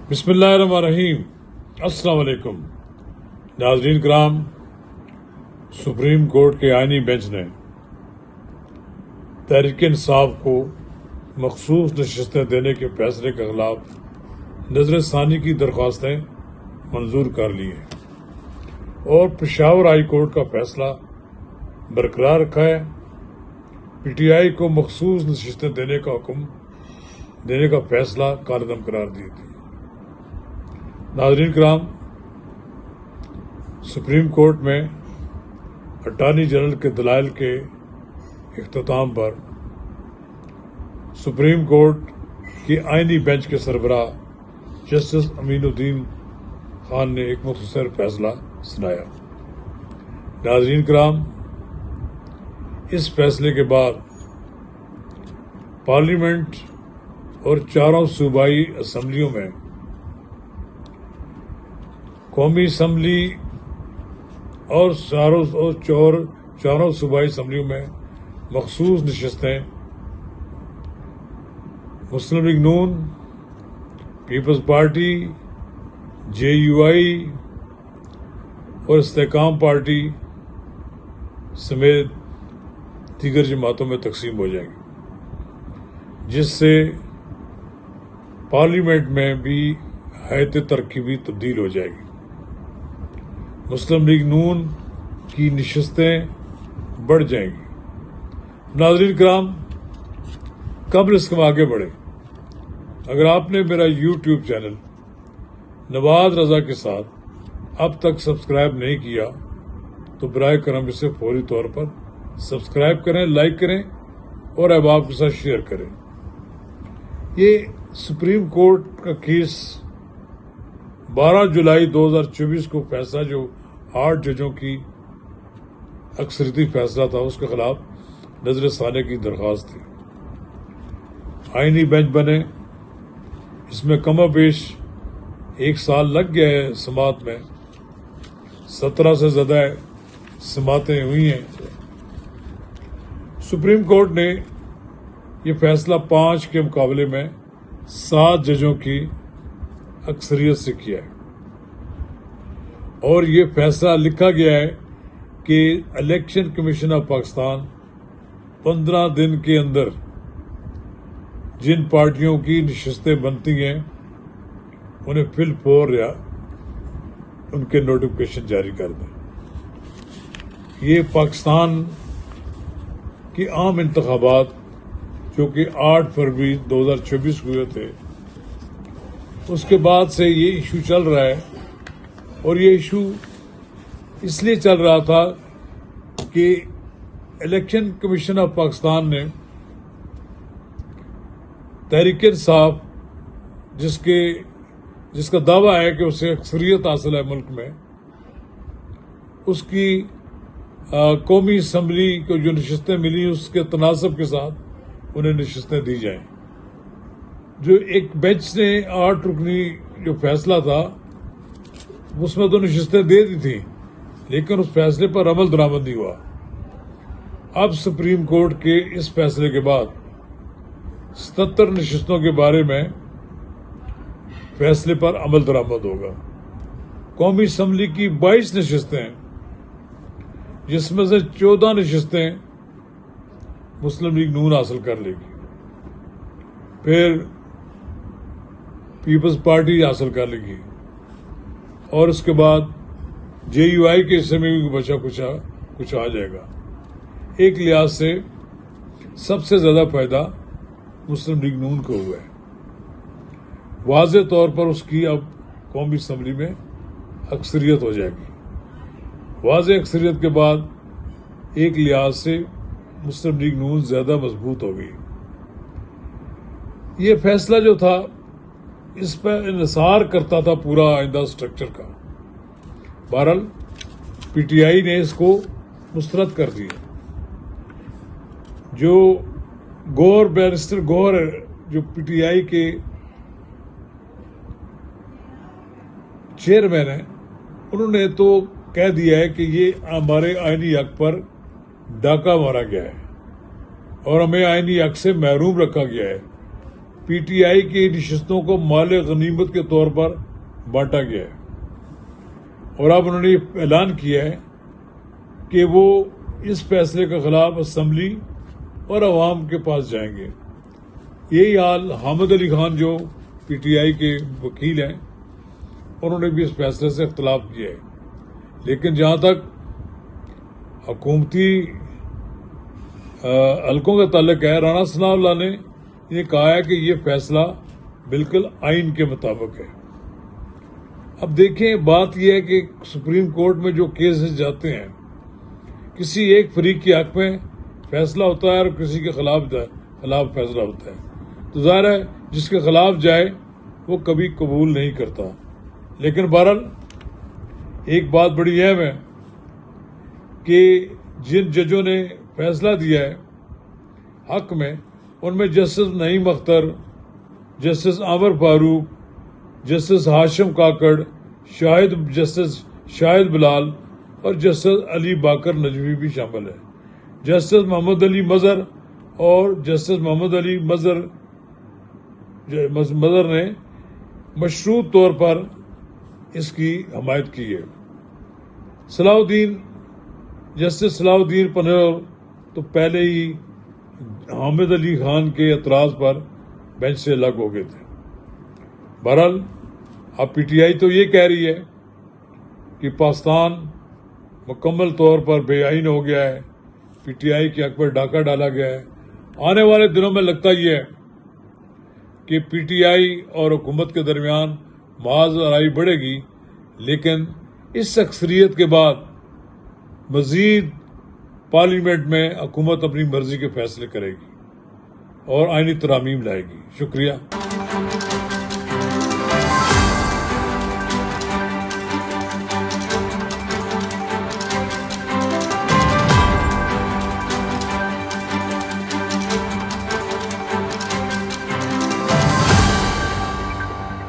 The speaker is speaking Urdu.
بسم اللہ الرحمن الرحیم۔ السلام علیکم ناظرین کرام، سپریم کورٹ کے آئینی بینچ نے تحریک انصاف کو مخصوص نشستیں دینے کے فیصلے کے خلاف نظر ثانی کی درخواستیں منظور کر لی ہیں اور پشاور ہائی کورٹ کا فیصلہ برقرار رکھا ہے۔ پی ٹی آئی کو مخصوص نشستیں دینے کا فیصلہ کالعدم قرار دی تھی۔ ناظرین کرام، سپریم کورٹ میں اٹارنی جنرل کے دلائل کے اختتام پر سپریم کورٹ کی آئینی بینچ کے سربراہ جسٹس امین الدین خان نے ایک مختصر فیصلہ سنایا۔ ناظرین کرام، اس فیصلے کے بعد پارلیمنٹ اور چاروں صوبائی اسمبلیوں میں قومی اسمبلی اور چاروں صوبائی اسمبلیوں میں مخصوص نشستیں مسلم لیگ نون، People's Party, J U I اور استحکام پارٹی سمیت دیگر جماعتوں میں تقسیم ہو جائیں گی، جس سے پارلیمنٹ میں بھی حیثیت ترکیبی تبدیل ہو جائے گی۔ مسلم لیگ نون کی نشستیں بڑھ جائیں گی۔ ناظرین کرام، قبل اس کے آگے بڑھے، اگر آپ نے میرا یوٹیوب چینل نواز رضا کے ساتھ اب تک سبسکرائب نہیں کیا تو برائے کرم اسے فوری طور پر سبسکرائب کریں، لائک کریں اور احباب کے ساتھ شیئر کریں۔ یہ سپریم کورٹ کا کیس 12 جولائی 2024 کو فیصلہ جو 8 ججوں کی اکثریتی فیصلہ تھا، اس کے خلاف نظر ثانی کی درخواست تھی۔ آئینی بینچ بنے، اس میں کم و بیش 1 سال لگ گیا ہے سماعت میں، 17 سے زیادہ سماعتیں ہوئی ہیں۔ سپریم کورٹ نے یہ فیصلہ 5 کے مقابلے میں 7 ججوں کی اکثریت سے کیا ہے، اور یہ فیصلہ لکھا گیا ہے کہ الیکشن کمیشن آف پاکستان 15 دن کے اندر جن پارٹیوں کی نشستیں بنتی ہیں انہیں فی الفور یا ان کے نوٹیفکیشن جاری کر دیں۔ یہ پاکستان کی عام انتخابات جو کہ 8 فروری 2024 کو ہوئے تھے، اس کے بعد سے یہ ایشو چل رہا ہے، اور یہ ایشو اس لیے چل رہا تھا کہ الیکشن کمیشن آف پاکستان نے تحریک انصاف جس کا دعویٰ ہے کہ اسے اکثریت حاصل ہے ملک میں، اس کی قومی اسمبلی کو جو نشستیں ملی اس کے تناسب کے ساتھ انہیں نشستیں دی جائیں۔ جو ایک بینچ نے 8 رکنی جو فیصلہ تھا اس میں تو نشستیں دے دی تھی، لیکن اس فیصلے پر عمل درآمد نہیں ہوا۔ اب سپریم کورٹ کے اس فیصلے کے بعد 77 نشستوں کے بارے میں فیصلے پر عمل درآمد ہوگا۔ قومی اسمبلی کی 22 نشستیں، جس میں سے 14 نشستیں مسلم لیگ نون حاصل کر لے گی، پھر پیپلز پارٹی حاصل کر لے گی، اور اس کے بعد جے یو آئی کے حصے میں بھی بچا کچھ آ جائے گا۔ ایک لحاظ سے سب سے زیادہ فائدہ مسلم لیگ نون کو ہوا ہے۔ واضح طور پر اس کی اب قومی اسمبلی میں اکثریت ہو جائے گی۔ واضح اکثریت کے بعد ایک لحاظ سے مسلم لیگ نون زیادہ مضبوط ہو گئی۔ یہ فیصلہ جو تھا اس پہ انحصار کرتا تھا پورا آئندہ اسٹرکچر کا۔ بہرحال پی ٹی آئی نے اس کو مسترد کر دیا۔ جو بیرسٹر گوہر جو پی ٹی آئی کے چیئرمین ہیں، انہوں نے تو کہہ دیا ہے کہ یہ ہمارے آئینی حق پر ڈاکہ مارا گیا ہے اور ہمیں آئینی حق سے محروم رکھا گیا ہے۔ پی ٹی آئی کی نشستوں کو مال غنیمت کے طور پر بانٹا گیا ہے، اور اب انہوں نے یہ اعلان کیا ہے کہ وہ اس فیصلے کے خلاف اسمبلی اور عوام کے پاس جائیں گے۔ یہی حال حامد علی خان جو پی ٹی آئی کے وکیل ہیں، انہوں نے بھی اس فیصلے سے اختلاف کیا ہے، لیکن جہاں تک حکومتی حلقوں کا تعلق ہے، رانا ثناء اللہ نے یہ کہا ہے کہ یہ فیصلہ بالکل آئین کے مطابق ہے۔ اب دیکھیں، بات یہ ہے کہ سپریم کورٹ میں جو کیسز جاتے ہیں، کسی ایک فریق کے حق میں فیصلہ ہوتا ہے اور کسی کے خلاف فیصلہ ہوتا ہے، تو ظاہر ہے جس کے خلاف جائے وہ کبھی قبول نہیں کرتا۔ لیکن بہرحال ایک بات بڑی اہم ہے کہ جن ججوں نے فیصلہ دیا ہے حق میں، ان میں جسٹس نعیم اختر، جسٹس عامر فاروق، جسٹس ہاشم کاکڑ، جسٹس شاہد بلال اور جسٹس علی باقر نجوی بھی شامل ہے۔ جسٹس محمد علی مظہر اور جسٹس محمد علی مظہر نے مشروط طور پر اس کی حمایت کی ہے۔ جسٹس صلاح الدین پنہور تو پہلے ہی حامد علی خان کے اعتراض پر بینچ سے الگ ہو گئے تھے۔ بہرحال اب پی ٹی آئی تو یہ کہہ رہی ہے کہ پاکستان مکمل طور پر بے آئین ہو گیا ہے، پی ٹی آئی کے حق پر ڈاکہ ڈالا گیا ہے۔ آنے والے دنوں میں لگتا یہ ہے کہ پی ٹی آئی اور حکومت کے درمیان محض لڑائی بڑھے گی، لیکن اس اکثریت کے بعد مزید پارلیمنٹ میں حکومت اپنی مرضی کے فیصلے کرے گی اور آئینی ترامیم لائے گی۔ شکریہ۔